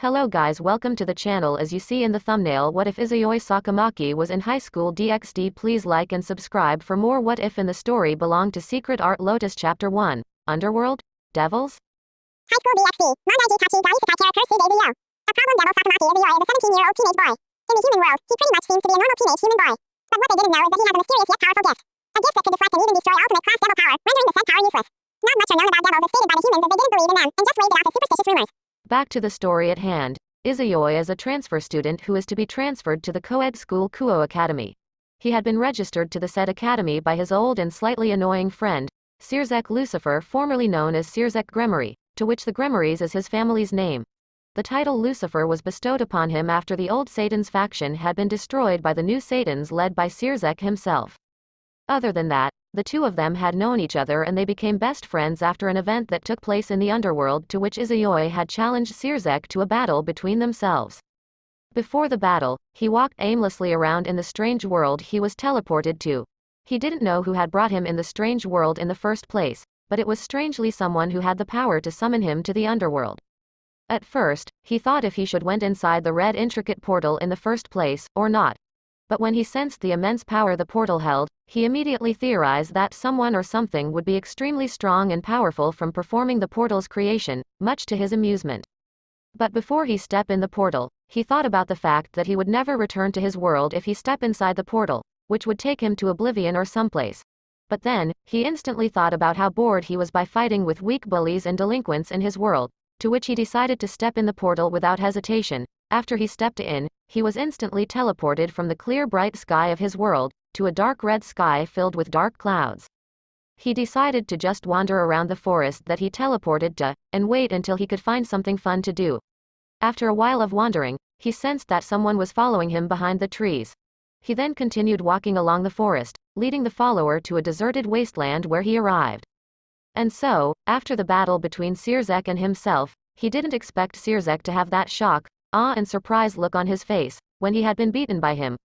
Hello guys, welcome to the channel. As you see in the thumbnail, what if Izayoi Sakamaki was in high school DxD? Please like and subscribe for more. What if in the story belonged to Secret Art Lotus Chapter 1, Underworld? Devils? High school DxD, Manga Tachi ga Isekai character Izayoi. A problem devil Sakamaki Izayoi is a 17-year-old teenage boy. In the human world, he pretty much seems to be a normal teenage human boy. But what they didn't know is that he has a mysterious yet powerful gift. A gift that could deflect and even destroy ultimate class devil power, rendering the said power useless. Not much are known about devils as stated by the humans, as they didn't believe in them, and just waved it off as superstitious rumors. Back to the story at hand. Izayoi is a transfer student who is to be transferred to the co-ed school Kuoh Academy. He had been registered to the said academy by his old and slightly annoying friend, Sirzek Lucifer, formerly known as Sirzek Gremory, to which the Gremories is his family's name. The title Lucifer was bestowed upon him after the old Satan's faction had been destroyed by the new Satans led by Sirzek himself. Other than that, the two of them had known each other and they became best friends after an event that took place in the Underworld, to which Izayoi had challenged Sirzek to a battle between themselves. Before the battle, he walked aimlessly around in the strange world he was teleported to. He didn't know who had brought him in the strange world in the first place, but it was strangely someone who had the power to summon him to the Underworld. At first, he thought if he should went inside the red intricate portal in the first place, or not. But when he sensed the immense power the portal held, he immediately theorized that someone or something would be extremely strong and powerful from performing the portal's creation, much to his amusement. But before he stepped in the portal, he thought about the fact that he would never return to his world if he stepped inside the portal, which would take him to oblivion or someplace. But then, he instantly thought about how bored he was by fighting with weak bullies and delinquents in his world, to which he decided to step in the portal without hesitation. After he stepped in, he was instantly teleported from the clear bright sky of his world, to a dark red sky filled with dark clouds. He decided to just wander around the forest that he teleported to, and wait until he could find something fun to do. After a while of wandering, he sensed that someone was following him behind the trees. He then continued walking along the forest, leading the follower to a deserted wasteland where he arrived. And so, after the battle between Sirzek and himself, he didn't expect Sirzek to have that shock, awe and surprise look on his face, when he had been beaten by him.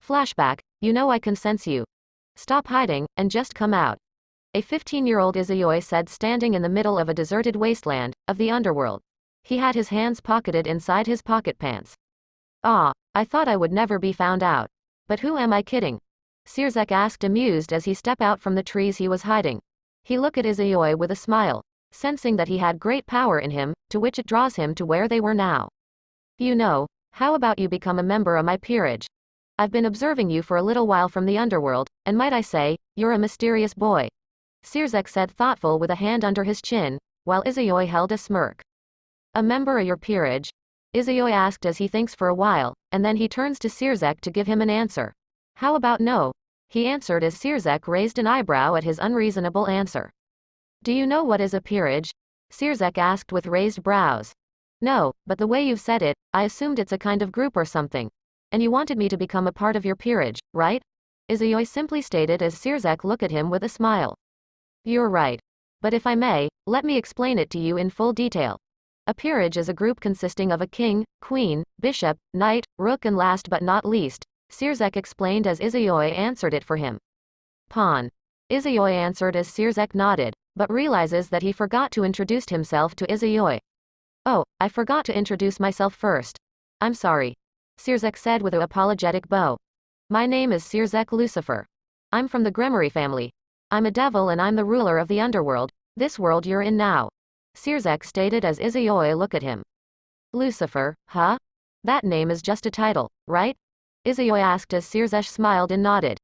Flashback, you know I can sense you. Stop hiding, and just come out. A 15-year-old Izayoi said, standing in the middle of a deserted wasteland, of the Underworld. He had his hands pocketed inside his pocket pants. Ah, I thought I would never be found out. But who am I kidding? Sirzek asked, amused as he stepped out from the trees he was hiding. He looked at Izayoi with a smile, sensing that he had great power in him, to which it draws him to where they were now. You know, how about you become a member of my peerage? I've been observing you for a little while from the Underworld, and might I say, you're a mysterious boy. Sirzek said, thoughtful, with a hand under his chin, while Izayoi held a smirk. A member of your peerage? Izayoi asked as he thinks for a while, and then he turns to Sirzek to give him an answer. How about no? He answered as Sirzek raised an eyebrow at his unreasonable answer. Do you know what is a peerage? Sirzek asked with raised brows. No, but the way you've said it, I assumed it's a kind of group or something. And you wanted me to become a part of your peerage, right? Izayoi simply stated as Sirzek looked at him with a smile. You're right. But if I may, let me explain it to you in full detail. A peerage is a group consisting of a king, queen, bishop, knight, rook, and last but not least, Sirzek explained as Izayoi answered it for him. Pawn. Izayoi answered as Sirzek nodded, but realizes that he forgot to introduce himself to Izayoi. Oh, I forgot to introduce myself first. I'm sorry. Sirzek said with an apologetic bow. My name is Sirzek Lucifer. I'm from the Gremory family. I'm a devil and I'm the ruler of the Underworld, this world you're in now. Sirzek stated as Izayoi looked at him. Lucifer, huh? That name is just a title, right? Izayoi asked as Sirzek smiled and nodded.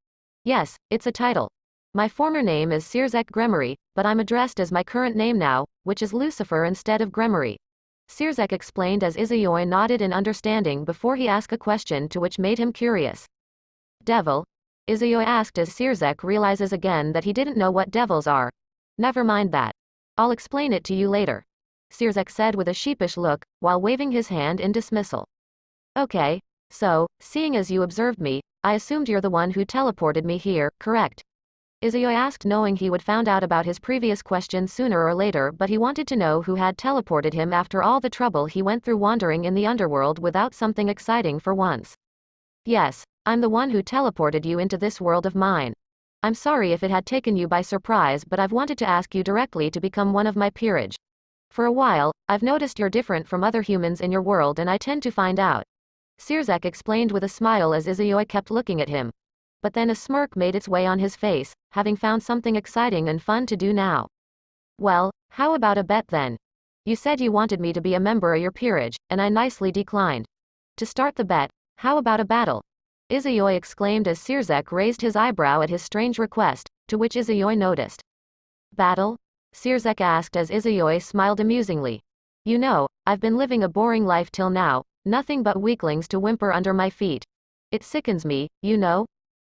Yes, it's a title. My former name is Sirzek Gremory, but I'm addressed as my current name now, which is Lucifer instead of Gremory. Sirzek explained as Izayoi nodded in understanding before he asked a question to which made him curious. Devil? Izayoi asked as Sirzek realizes again that he didn't know what devils are. Never mind that. I'll explain it to you later. Sirzek said with a sheepish look, while waving his hand in dismissal. Okay, so, seeing as you observed me, I assumed you're the one who teleported me here, correct? Izayoi asked, knowing he would found out about his previous question sooner or later, but he wanted to know who had teleported him after all the trouble he went through wandering in the Underworld without something exciting for once. Yes, I'm the one who teleported you into this world of mine. I'm sorry if it had taken you by surprise, but I've wanted to ask you directly to become one of my peerage. For a while, I've noticed you're different from other humans in your world and I tend to find out. Sirzek explained with a smile as Izayoi kept looking at him. But then a smirk made its way on his face, having found something exciting and fun to do now. Well, how about a bet then? You said you wanted me to be a member of your peerage, and I nicely declined. To start the bet, how about a battle? Izayoi exclaimed as Sirzek raised his eyebrow at his strange request, to which Izayoi noticed. Battle? Sirzek asked as Izayoi smiled amusingly. You know, I've been living a boring life till now, nothing but weaklings to whimper under my feet. It sickens me, you know?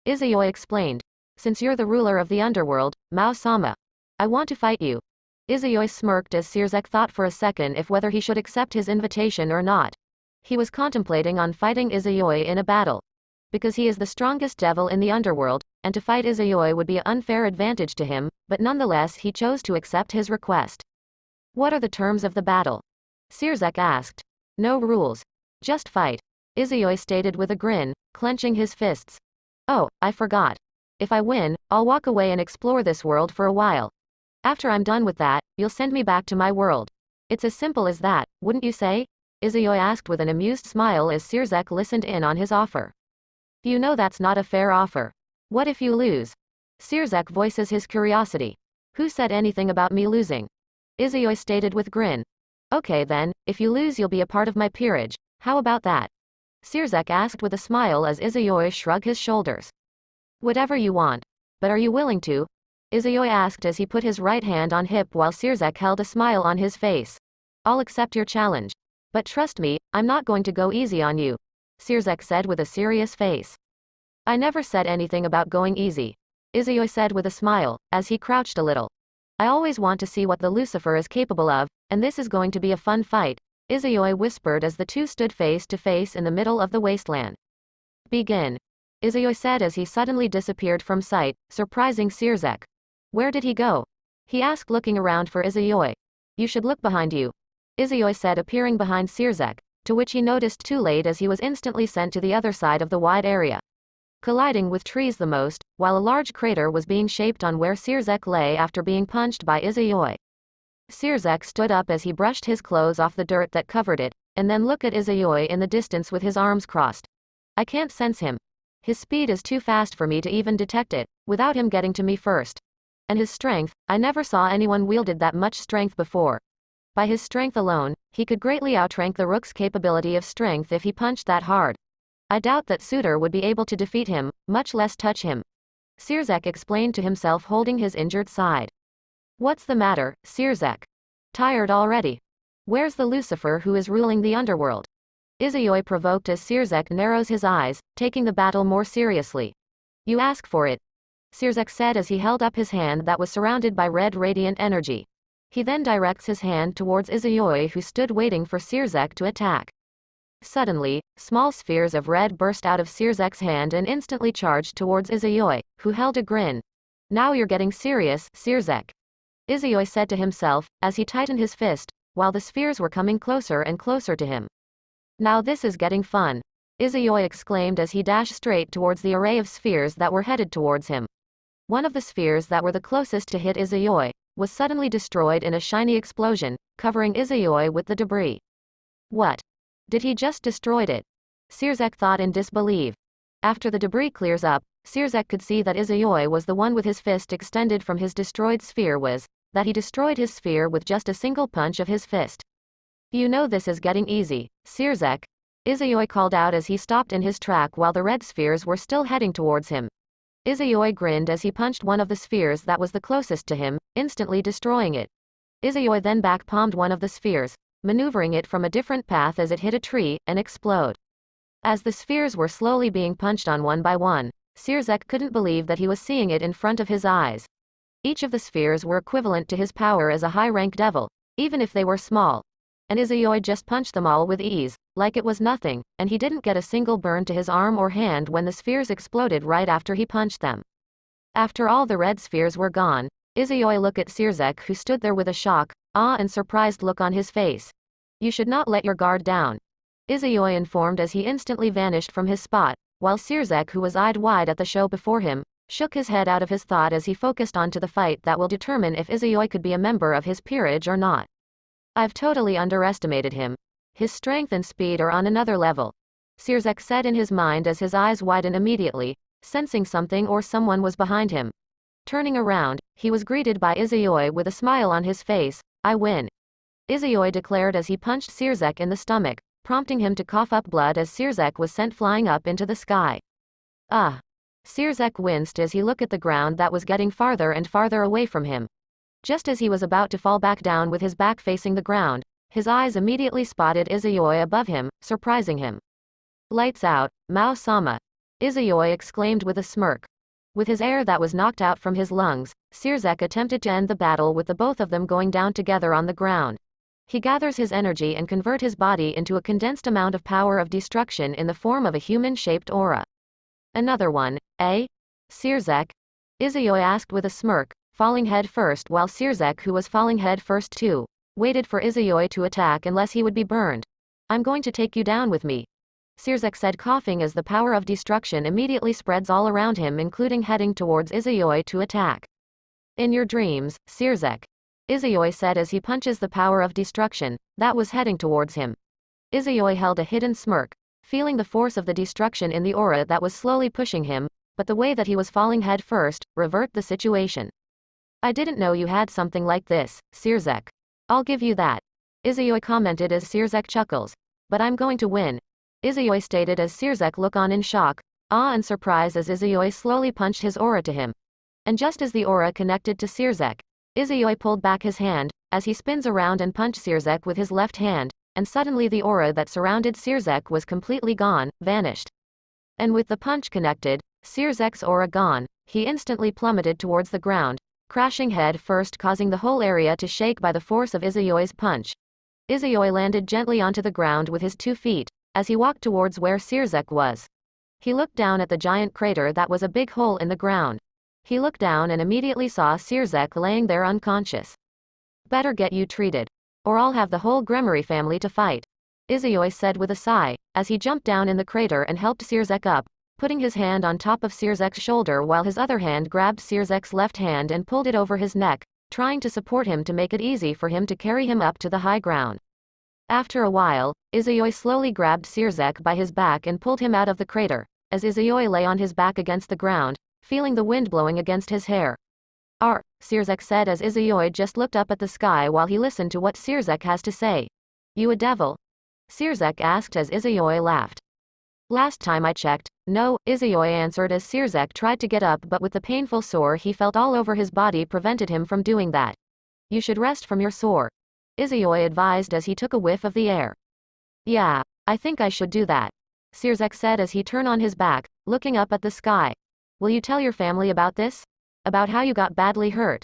Izayoi explained. Since you're the ruler of the underworld, Mao-sama, I want to fight you. Izayoi smirked as Sirzek thought for a second if whether he should accept his invitation or not. He was contemplating on fighting Izayoi in a battle. Because he is the strongest devil in the underworld, and to fight Izayoi would be an unfair advantage to him, but nonetheless he chose to accept his request. What are the terms of the battle? Sirzek asked. No rules. Just fight. Izayoi stated with a grin, clenching his fists. Oh, I forgot. If I win, I'll walk away and explore this world for a while. After I'm done with that, you'll send me back to my world. It's as simple as that, wouldn't you say? Izayoi asked with an amused smile as Sirzek listened in on his offer. You know that's not a fair offer. What if you lose? Sirzek voices his curiosity. Who said anything about me losing? Izayoi stated with grin. Okay then, if you lose you'll be a part of my peerage, how about that? Sirzek asked with a smile as Izayoi shrugged his shoulders. Whatever you want. But are you willing to? Izayoi asked as he put his right hand on hip while Sirzek held a smile on his face. I'll accept your challenge. But trust me, I'm not going to go easy on you. Sirzek said with a serious face. I never said anything about going easy. Izayoi said with a smile, as he crouched a little. I always want to see what the Lucifer is capable of, and this is going to be a fun fight, Izayoi whispered as the two stood face to face in the middle of the wasteland. Begin. Izayoi said as he suddenly disappeared from sight, surprising Sirzek. Where did he go? He asked looking around for Izayoi. You should look behind you. Izayoi said appearing behind Sirzek, to which he noticed too late as he was instantly sent to the other side of the wide area. Colliding with trees the most, while a large crater was being shaped on where Sirzek lay after being punched by Izayoi. Sirzek stood up as he brushed his clothes off the dirt that covered it, and then looked at Izayoi in the distance with his arms crossed. I can't sense him. His speed is too fast for me to even detect it, without him getting to me first. And his strength, I never saw anyone wielded that much strength before. By his strength alone, he could greatly outrank the Rook's capability of strength if he punched that hard. I doubt that Suitor would be able to defeat him, much less touch him. Sirzek explained to himself holding his injured side. What's the matter, Sirzek? Tired already? Where's the Lucifer who is ruling the underworld? Izayoi provoked as Sirzek narrows his eyes, taking the battle more seriously. You ask for it. Sirzek said as he held up his hand that was surrounded by red radiant energy. He then directs his hand towards Izayoi who stood waiting for Sirzek to attack. Suddenly, small spheres of red burst out of Sirzek's hand and instantly charged towards Izayoi, who held a grin. Now you're getting serious, Sirzek. Izayoi said to himself, as he tightened his fist, while the spheres were coming closer and closer to him. Now this is getting fun. Izayoi exclaimed as he dashed straight towards the array of spheres that were headed towards him. One of the spheres that were the closest to hit Izayoi was suddenly destroyed in a shiny explosion, covering Izayoi with the debris. What? Did he just destroyed it? Sirzek thought in disbelief. After the debris clears up, Sirzek could see that Izayoi was the one with his fist extended from his destroyed sphere that he destroyed his sphere with just a single punch of his fist. You know this is getting easy, Sirzek. Izayoi called out as he stopped in his track while the red spheres were still heading towards him. Izayoi grinned as he punched one of the spheres that was the closest to him, instantly destroying it. Izayoi then back-palmed one of the spheres, maneuvering it from a different path as it hit a tree and explode. As the spheres were slowly being punched on one by one, Sirzek couldn't believe that he was seeing it in front of his eyes. Each of the spheres were equivalent to his power as a high-rank devil, even if they were small. And Izayoi just punched them all with ease, like it was nothing, and he didn't get a single burn to his arm or hand when the spheres exploded right after he punched them. After all the red spheres were gone, Izayoi looked at Sirzek who stood there with a shock, awe and surprised look on his face. You should not let your guard down. Izayoi informed as he instantly vanished from his spot, while Sirzek who was eyed wide at the show before him, shook his head out of his thought as he focused on to the fight that will determine if Izayoi could be a member of his peerage or not. I've totally underestimated him. His strength and speed are on another level. Sirzek said in his mind as his eyes widened immediately, sensing something or someone was behind him. Turning around, he was greeted by Izayoi with a smile on his face. I win. Izayoi declared as he punched Sirzek in the stomach, prompting him to cough up blood as Sirzek was sent flying up into the sky. Ah! Sirzek winced as he looked at the ground that was getting farther and farther away from him. Just as he was about to fall back down with his back facing the ground, his eyes immediately spotted Izayoi above him, surprising him. Lights out, Mao-sama! Izayoi exclaimed with a smirk. With his air that was knocked out from his lungs, Sirzek attempted to end the battle with the both of them going down together on the ground. He gathers his energy and convert his body into a condensed amount of power of destruction in the form of a human-shaped aura. Another one, eh? Sirzek? Izayoi asked with a smirk, falling head first while Sirzek, who was falling head first too, waited for Izayoi to attack unless he would be burned. I'm going to take you down with me. Sirzek said, coughing as the power of destruction immediately spreads all around him, including heading towards Izayoi to attack. In your dreams, Sirzek. Izayoi said as he punches the power of destruction that was heading towards him. Izayoi held a hidden smirk, feeling the force of the destruction in the aura that was slowly pushing him, but the way that he was falling head first, revert the situation. I didn't know you had something like this, Sirzek. I'll give you that. Izayoi commented as Sirzek chuckles. But I'm going to win. Izayoi stated as Sirzek looked on in shock, awe and surprise as Izayoi slowly punched his aura to him. And just as the aura connected to Sirzek, Izayoi pulled back his hand, as he spins around and punched Sirzek with his left hand, and suddenly the aura that surrounded Sirzek was completely gone, vanished. And with the punch connected, Sirzek's aura gone, he instantly plummeted towards the ground, crashing head first, causing the whole area to shake by the force of Izayoi's punch. Izayoi landed gently onto the ground with his 2 feet, as he walked towards where Sirzek was. He looked down at the giant crater that was a big hole in the ground. He looked down and immediately saw Sirzek laying there unconscious. Better get you treated, or I'll have the whole Gremory family to fight, Izayoi said with a sigh, as he jumped down in the crater and helped Sirzek up, putting his hand on top of Sirzek's shoulder while his other hand grabbed Sirzek's left hand and pulled it over his neck, trying to support him to make it easy for him to carry him up to the high ground. After a while, Izayoi slowly grabbed Sirzek by his back and pulled him out of the crater, as Izayoi lay on his back against the ground, feeling the wind blowing against his hair. Sirzek said as Izayoi just looked up at the sky while he listened to what Sirzek has to say. You a devil? Sirzek asked as Izayoi laughed. Last time I checked, no, Izayoi answered as Sirzek tried to get up, but with the painful sore he felt all over his body prevented him from doing that. You should rest from your sore, Izayoi advised as he took a whiff of the air. Yeah, I think I should do that, Sirzek said as he turned on his back, looking up at the sky. Will you tell your family about this? About how you got badly hurt?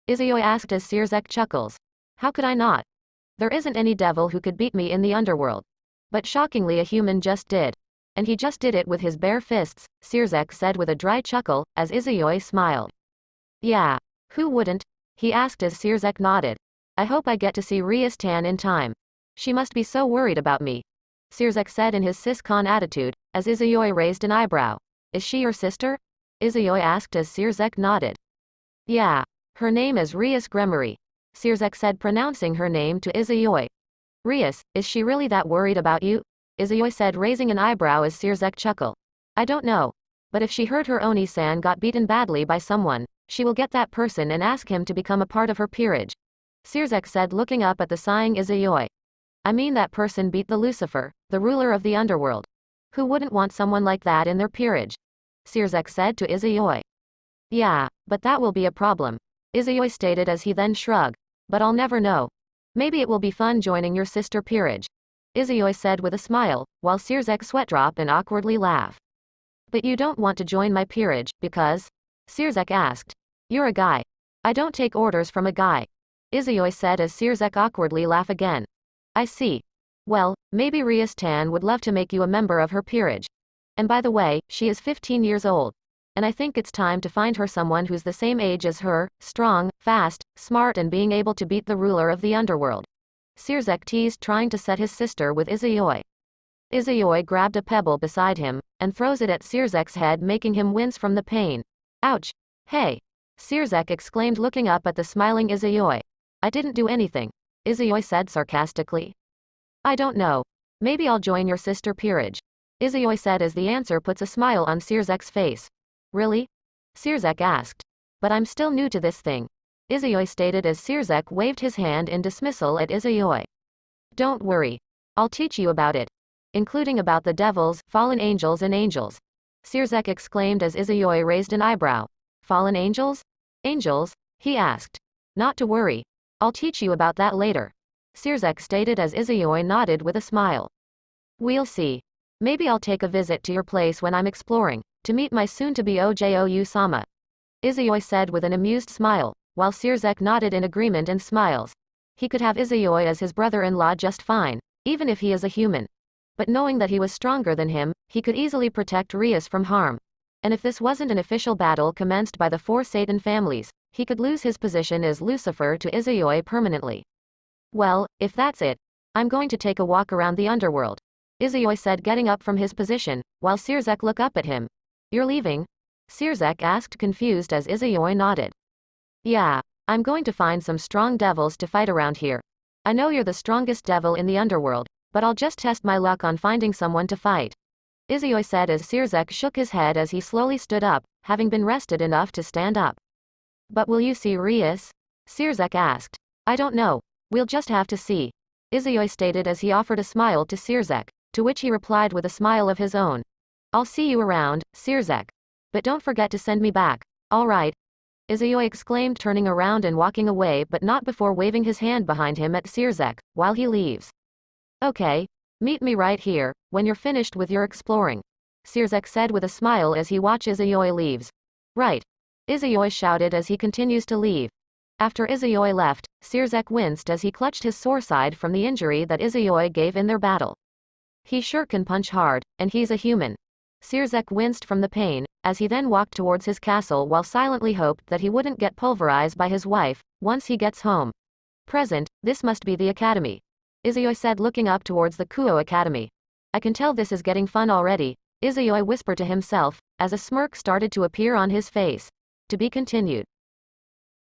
Izayoi asked as Sirzek chuckles. How could I not? There isn't any devil who could beat me in the underworld. But shockingly a human just did. And he just did it with his bare fists, Sirzek said with a dry chuckle, as Izayoi smiled. Yeah, who wouldn't? He asked as Sirzek nodded. I hope I get to see Rias-tan in time. She must be so worried about me, Sirzek said in his sis-con attitude, as Izayoi raised an eyebrow. Is she your sister? Izayoi asked as Sirzek nodded. Yeah, her name is Rias Gremory, Sirzek said, pronouncing her name to Izayoi. Rias, is she really that worried about you? Izayoi said, raising an eyebrow as Sirzek chuckled. I don't know. But if she heard her Oni-san got beaten badly by someone, she will get that person and ask him to become a part of her peerage, Sirzek said, looking up at the sighing Izayoi. I mean that person beat the Lucifer, the ruler of the underworld. Who wouldn't want someone like that in their peerage? Sirzek said to Izayoi. Yeah, but that will be a problem, Izayoi stated as he then shrugged. But I'll never know. Maybe it will be fun joining your sister peerage, Izayoi said with a smile, while Sirzek sweat drop and awkwardly laugh. But you don't want to join my peerage, because? Sirzek asked. You're a guy. I don't take orders from a guy, Izayoi said as Sirzek awkwardly laughed again. I see. Well, maybe Rias-tan would love to make you a member of her peerage. And by the way, she is 15 years old. And I think it's time to find her someone who's the same age as her, strong, fast, smart and being able to beat the ruler of the underworld, Sirzek teased, trying to set his sister with Izayoi. Izayoi grabbed a pebble beside him, and throws it at Sirzek's head, making him wince from the pain. Ouch! Hey! Sirzek exclaimed, looking up at the smiling Izayoi. I didn't do anything. Izayoi said sarcastically. I don't know. Maybe I'll join your sister peerage. Izayoi said as the answer puts a smile on Sirzek's face. Really? Sirzek asked. But I'm still new to this thing. Izayoi stated as Sirzek waved his hand in dismissal at Izayoi. Don't worry. I'll teach you about it. Including about the devils, fallen angels and angels. Sirzek exclaimed as Izayoi raised an eyebrow. Fallen angels? Angels? He asked. Not to worry. I'll teach you about that later. Sirzek stated as Izayoi nodded with a smile. We'll see. Maybe I'll take a visit to your place when I'm exploring, to meet my soon-to-be Ojou-sama. Izayoi said with an amused smile, while Sirzek nodded in agreement and smiles. He could have Izayoi as his brother-in-law just fine, even if he is a human. But knowing that he was stronger than him, he could easily protect Rias from harm. And if this wasn't an official battle commenced by the four Satan families, he could lose his position as Lucifer to Izayoi permanently. Well, if that's it, I'm going to take a walk around the underworld. Izayoi said getting up from his position, while Sirzek looked up at him. You're leaving? Sirzek asked confused as Izayoi nodded. Yeah, I'm going to find some strong devils to fight around here. I know you're the strongest devil in the underworld, but I'll just test my luck on finding someone to fight. Izayoi said as Sirzek shook his head as he slowly stood up, having been rested enough to stand up. But will you see Rias? Sirzek asked. I don't know. We'll just have to see. Izayoi stated as he offered a smile to Sirzek, to which he replied with a smile of his own. I'll see you around, Sirzek. But don't forget to send me back. All right. Izayoi exclaimed turning around and walking away but not before waving his hand behind him at Sirzek, while he leaves. Okay. Meet me right here, when you're finished with your exploring. Sirzek said with a smile as he watched Izayoi leaves. Right. Izayoi shouted as he continues to leave. After Izayoi left, Sirzek winced as he clutched his sore side from the injury that Izayoi gave in their battle. He sure can punch hard, and he's a human. Sirzek winced from the pain, as he then walked towards his castle while silently hoped that he wouldn't get pulverized by his wife, once he gets home. Present, this must be the academy. Izayoi said looking up towards the Kuoh Academy. I can tell this is getting fun already, Izayoi whispered to himself, as a smirk started to appear on his face. To be continued.